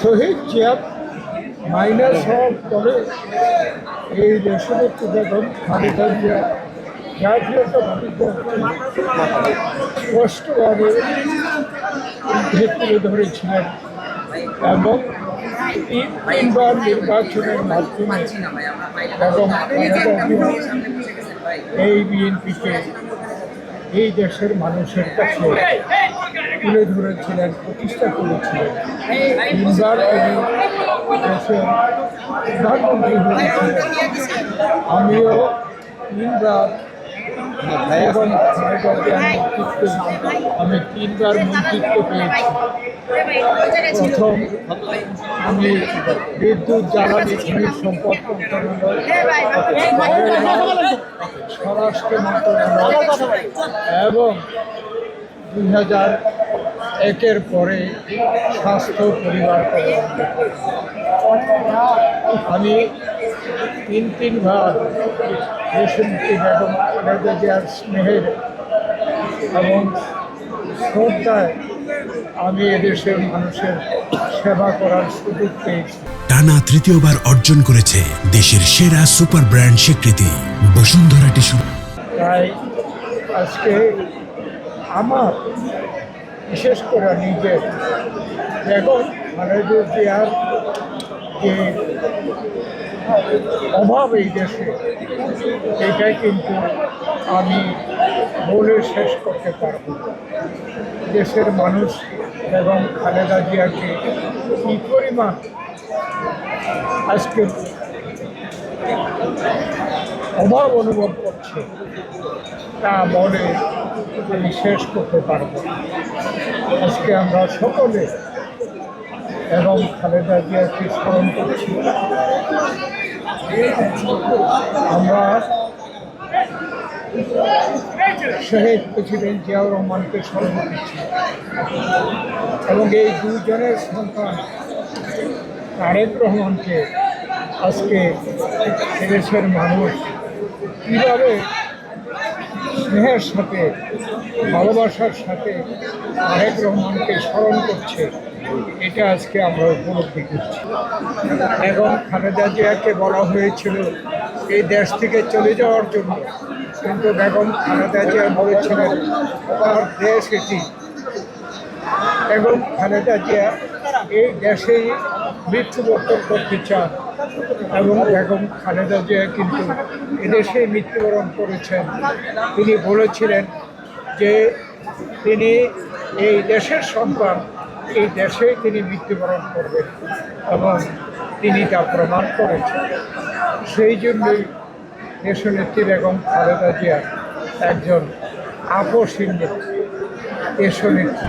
শহীদ Zia minus হওয়ার পরে এই দেশনেত্রী বেগম খালেদা জিয়া জাতীয়তাবাদীদের স্পষ্টভাবে তুলে ধরেছিলেন এবং তিনবার নির্বাচনের মাধ্যমে বেগম খালেদা জিয়া এই বিএনপিকে এই দেশের মানুষের কাছে তুলে ধরেছিলেন, প্রতিষ্ঠা করেছিলেন। তিনবার তিনি দেশের প্রধানমন্ত্রী হয়েছিলেন। আমিও তিনবার এবং আমি তিনবার মন্ত্রিত্ব পেয়েছি। প্রথম আমি বিদ্যুৎ জ্বালানি খনিজ সম্পদ মন্ত্রণালয়, স্বরাষ্ট্র মন্ত্রণালয় এবং 2001-এর পরে স্বাস্থ্য পরিবার কল্যাণ। আমি তিনবার দেশনেত্রী বেগম খালেদা জিয়ার স্নেহের এবং শ্রদ্ধায় আমি এদেশের মানুষের সেবা করার সুযোগ পেয়েছি। টানা তৃতীয়বার অর্জন করেছে দেশের সেরা সুপার ব্র্যান্ড স্বীকৃতি বসুন্ধরা টিস্যু। তাই আজকে আমার বিশেষ করে নিজের বেগম খালেদা জিয়ার যে অভাব এই দেশে, এটাই কিন্তু আমি বলে শেষ করতে পারব। দেশের মানুষ বেগম খালেদা জিয়াকে কী পরিমাণ আজকে অভাব অনুভব করছে তা বলে আমি শেষ করতে পারব। আজকে আমরা সকলে এবং খালেদা জিয়াকে স্মরণ করছি। আমরা শহীদ প্রেসিডেন্ট জিয়াউর রহমানকে স্মরণ করছি এবং এই দুইজনের সন্তান তারেক রহমানকে আজকে এদেশের মানুষ কীভাবে স্নেহের সাথে ভালোবাসার সাথে তারেক রহমানকে স্মরণ করছে, এটা আজকে আমরা উপলব্ধি করছি। এবং খালেদা জিয়াকে বলা হয়েছিল এই দেশ থেকে চলে যাওয়ার জন্য, কিন্তু বেগম খালেদা জিয়া বলেছিলেন আমার দেশ এটি। এবং খালেদা জিয়া এই দেশেই মৃত্যুবরণ করতে চান এবং বেগম খালেদা জিয়া কিন্তু এদেশেই মৃত্যুবরণ করেছেন। তিনি বলেছিলেন যে তিনি এই দেশের সন্তান, এই দেশেই তিনি মৃত্যুবরণ করবেন এবং তিনি তা প্রমাণ করেছেন। সেই জন্যই দেশনেত্রী বেগম খালেদা জিয়া একজন আপসহীন দেশনেত্রী।